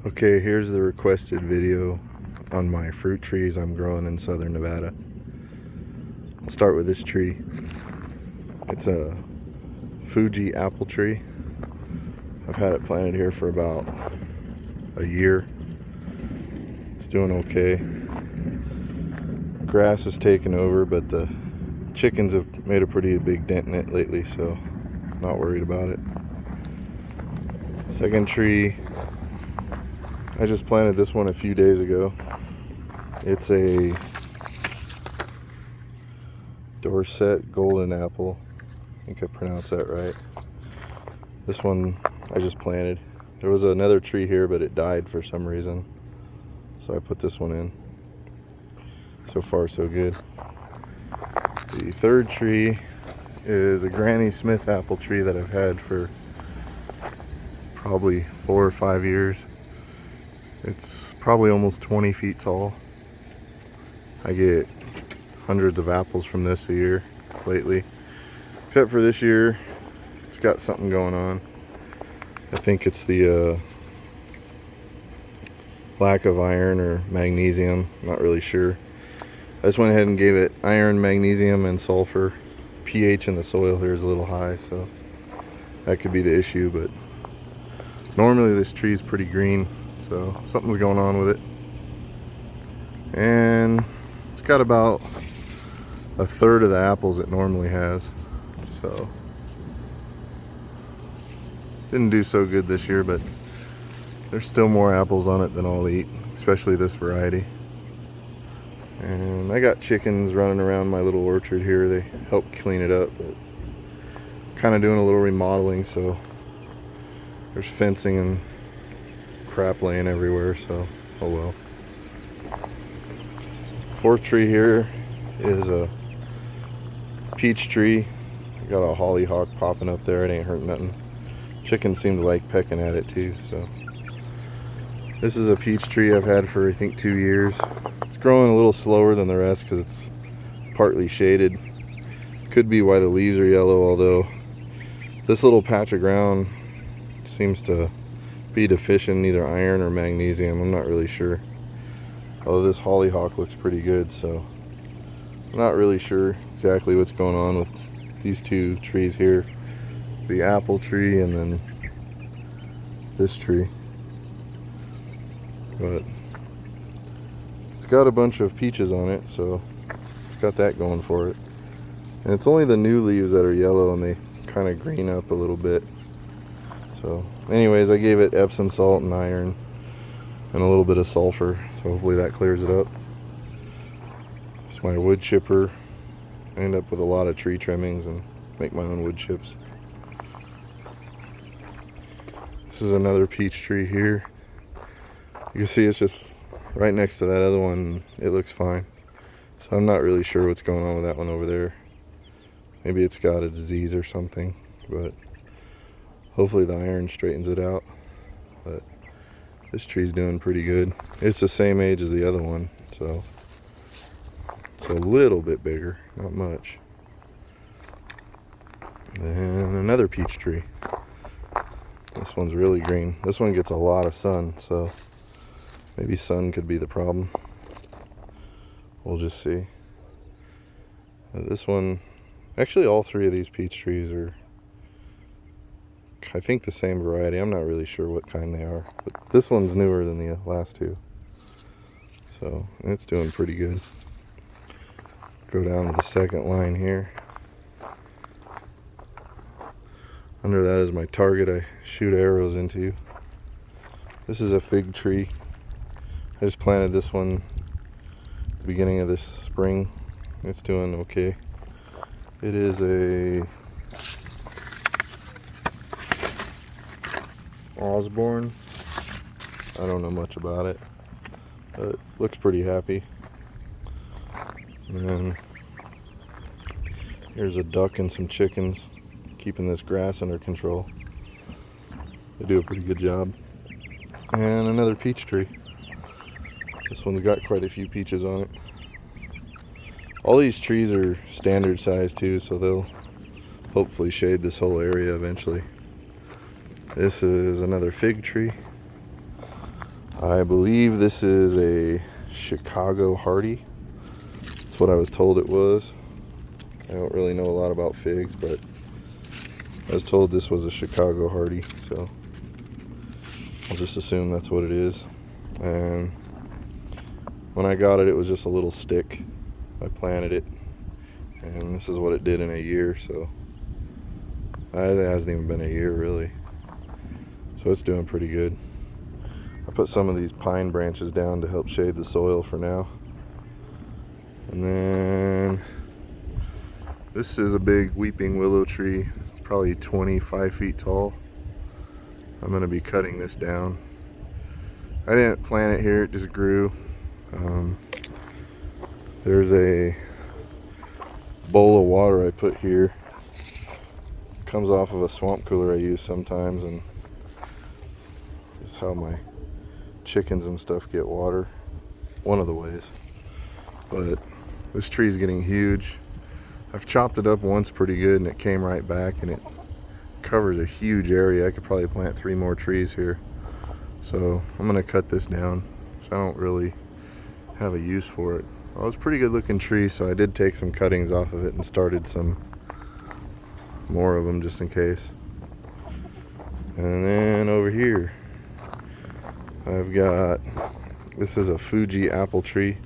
Okay, here's the requested video on my fruit trees I'm growing in southern Nevada. I'll start with this tree. It's a Fuji apple tree. I've had it planted here for about a year. It's doing okay. Grass has taken over, but the chickens have made a pretty big dent in it lately, so not worried about it. Second tree, I just planted this one a few days ago. It's a Dorset golden apple. I think I pronounced that right. This one I just planted. There was another tree here, but it died for some reason, so I put this one in. So far so good. The third tree is a Granny Smith apple tree that I've had for probably 4 or 5 years. It's probably almost 20 feet tall. I get hundreds of apples from this a year lately. Except for this year, it's got something going on. I think it's the lack of iron or magnesium, not really sure. I just went ahead and gave it iron, magnesium, and sulfur. pH in the soil here is a little high, so that could be the issue, but normally this tree is pretty green, so something's going on with it. And it's got about a third of the apples it normally has, so didn't do so good this year, but there's still more apples on it than I'll eat, especially this variety. And I got chickens running around my little orchard here. They help clean it up, but kind of doing a little remodeling, so there's fencing and crap laying everywhere, so oh well. Fourth tree here is a peach tree. Got a hollyhock popping up there. It ain't hurt nothing. Chickens seem to like pecking at it too, so. This is a peach tree I've had for I think 2 years. It's growing a little slower than the rest because it's partly shaded. Could be why the leaves are yellow, although this little patch of ground seems to be deficient in either iron or magnesium. I'm not really sure. Although this hollyhock looks pretty good, so I'm not really sure exactly what's going on with these two trees here. The apple tree and then this tree. But it's got a bunch of peaches on it, so it's got that going for it. And it's only the new leaves that are yellow, and they kind of green up a little bit. So anyways, I gave it Epsom salt and iron and a little bit of sulfur, so hopefully that clears it up. It's my wood chipper. I end up with a lot of tree trimmings and make my own wood chips. This is another peach tree here. You can see it's just right next to that other one. It looks fine. So I'm not really sure what's going on with that one over there. Maybe it's got a disease or something, but hopefully the iron straightens it out. But this tree's doing pretty good. It's the same age as the other one, so it's a little bit bigger, not much. And another peach tree. This one's really green. This one gets a lot of sun, so maybe sun could be the problem. We'll just see. This one, actually all three of these peach trees are, I think, the same variety. I'm not really sure what kind they are, but this one's newer than the last two. So it's doing pretty good. Go down to the second line here. Under that is my target I shoot arrows into. This is a fig tree. I just planted this one at the beginning of this spring. It's doing okay. It is a Osborne. I don't know much about it, but it looks pretty happy. And then here's a duck and some chickens keeping this grass under control. They do a pretty good job. And another peach tree. This one's got quite a few peaches on it. All these trees are standard size too, so they'll hopefully shade this whole area eventually. This is another fig tree. I believe this is a Chicago Hardy. That's what I was told it was. I don't really know a lot about figs, but I was told this was a Chicago Hardy, so I'll just assume that's what it is. And when I got it, it was just a little stick. I planted it, and this is what it did in a year, so it hasn't even been a year really. So it's doing pretty good. I put some of these pine branches down to help shade the soil for now. And then this is a big weeping willow tree. It's probably 25 feet tall. I'm going to be cutting this down. I didn't plant it here, it just grew. There's a bowl of water I put here. It comes off of a swamp cooler I use sometimes, and it's how my chickens and stuff get water. One of the ways. But this tree's getting huge. I've chopped it up once pretty good and it came right back, and it covers a huge area. I could probably plant 3 more trees here. So I'm gonna cut this down. So I don't really have a use for it. Well, it's a pretty good looking tree, so I did take some cuttings off of it and started some more of them just in case. And then over here I've got, this is a Fuji apple tree.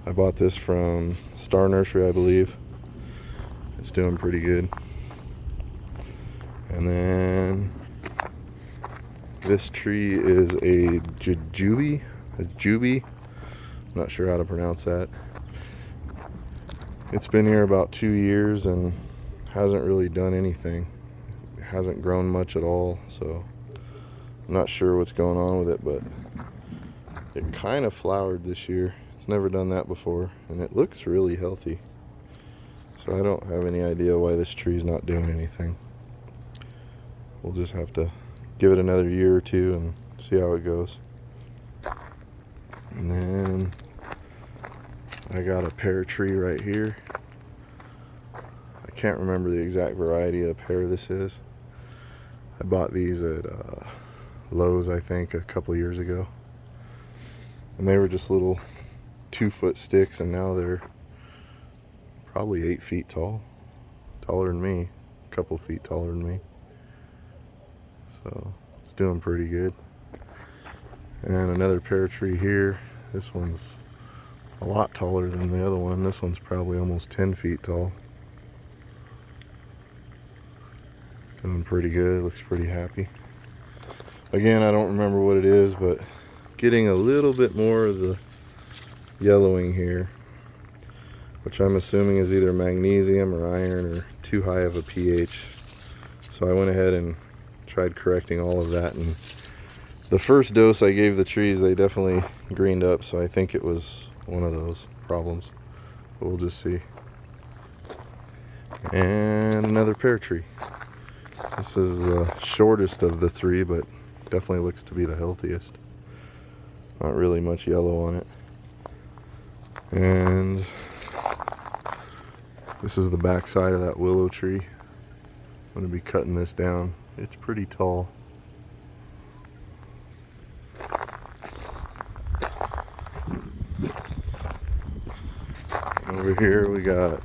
I bought this from Star Nursery, I believe. It's doing pretty good. And then this tree is a jujube. I'm not sure how to pronounce that. It's been here about 2 years and hasn't really done anything. It hasn't grown much at all, so I'm not sure what's going on with it, but it kind of flowered this year. It's never done that before, and it looks really healthy. So I don't have any idea why this tree's not doing anything. We'll just have to give it another year or two and see how it goes. And then I got a pear tree right here. I can't remember the exact variety of pear this is. I bought these at Lowe's, I think, a couple years ago. And they were just little 2-foot sticks, and now they're probably 8 feet tall. Taller than me. A couple feet taller than me. So it's doing pretty good. And another pear tree here. This one's a lot taller than the other one. This one's probably almost 10 feet tall. Doing pretty good, looks pretty happy. Again, I don't remember what it is, but getting a little bit more of the yellowing here, which I'm assuming is either magnesium or iron or too high of a pH. So I went ahead and tried correcting all of that, and the first dose I gave the trees, they definitely greened up, so I think it was one of those problems, but we'll just see. And another pear tree. This is the shortest of the 3, but definitely looks to be the healthiest. Not really much yellow on it. And this is the back side of that willow tree. I'm going to be cutting this down. It's pretty tall. Over here we got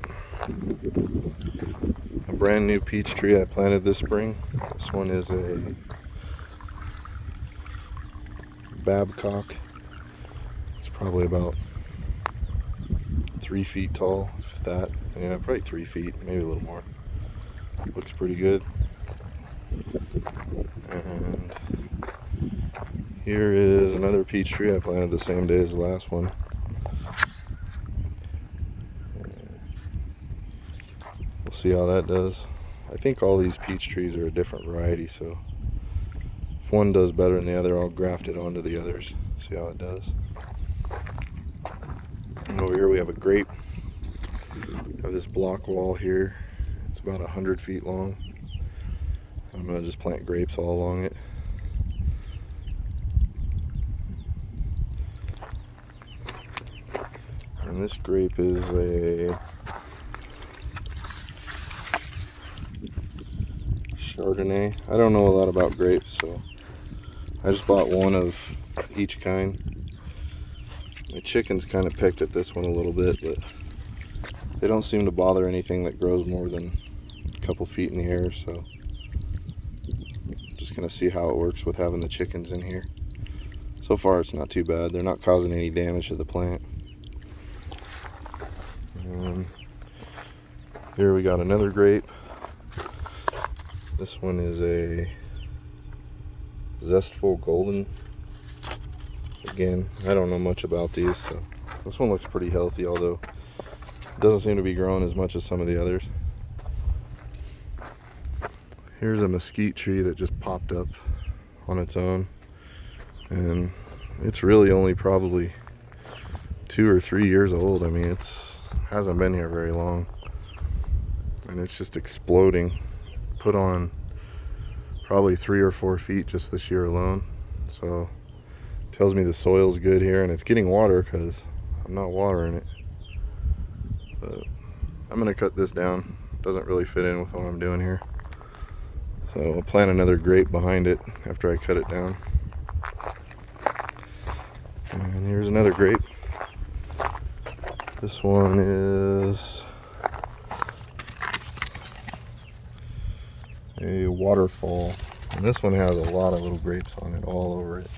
a brand new peach tree I planted this spring. This one is a Babcock. It's probably about 3 feet tall, if that. Yeah, probably 3 feet, maybe a little more. Looks pretty good. And here is another peach tree I planted the same day as the last one. We'll see how that does. I think all these peach trees are a different variety, so if one does better than the other, I'll graft it onto the others, see how it does. And over here we have a grape. I have this block wall here. It's about 100 feet long. I'm going to just plant grapes all along it. And this grape is a Chardonnay. I don't know a lot about grapes, so I just bought one of each kind. My chickens kind of picked at this one a little bit, but they don't seem to bother anything that grows more than a couple feet in the air, so just gonna see how it works with having the chickens in here. So far it's not too bad. They're not causing any damage to the plant. Here we got another grape. This one is a Zestful Golden. Again, I don't know much about these, so this one looks pretty healthy, although it doesn't seem to be growing as much as some of the others. Here's a mesquite tree that just popped up on its own, and it's really only probably 2 or 3 years old. I mean, it's hasn't been here very long, and it's just exploding. Put on probably 3 or 4 feet just this year alone, so tells me the soil's good here, and it's getting water because I'm not watering it. But I'm gonna cut this down. Doesn't really fit in with what I'm doing here, so I'll plant another grape behind it after I cut it down. And here's another grape. This one is a waterfall, and this one has a lot of little grapes on it, all over it.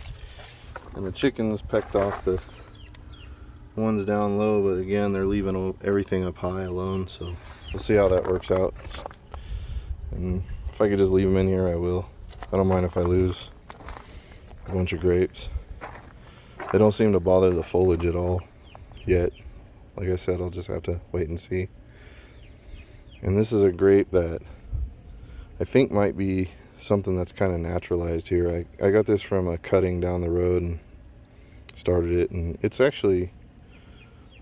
And the chickens pecked off the ones down low, but again, they're leaving everything up high alone, so we'll see how that works out. And if I could just leave them in here, I will. I don't mind if I lose a bunch of grapes. They don't seem to bother the foliage at all yet. Like I said, I'll just have to wait and see. And this is a grape that I think might be something that's kind of naturalized here. I got this from a cutting down the road and started it, and it's actually,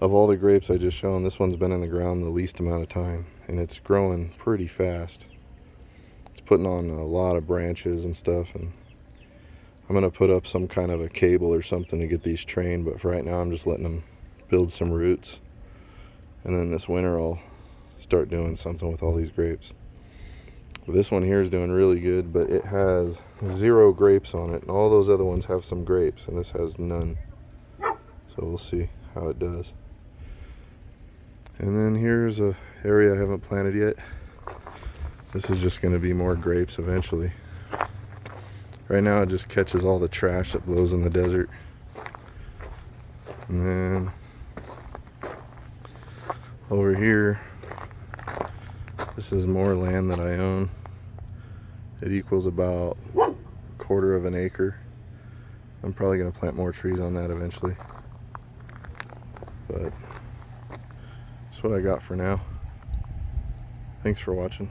of all the grapes I just shown, this one's been in the ground the least amount of time, and it's growing pretty fast. It's putting on a lot of branches and stuff, and I'm gonna put up some kind of a cable or something to get these trained, but for right now I'm just letting them build some roots, and then this winter I'll start doing something with all these grapes. But this one here is doing really good, but it has 0 grapes on it, and all those other ones have some grapes, and this has none. So we'll see how it does. And then here's a area I haven't planted yet. This is just going to be more grapes eventually. Right now it just catches all the trash that blows in the desert. And then over here, this is more land that I own. It equals about 1/4 of an acre. I'm probably going to plant more trees on that eventually. But that's what I got for now. Thanks for watching.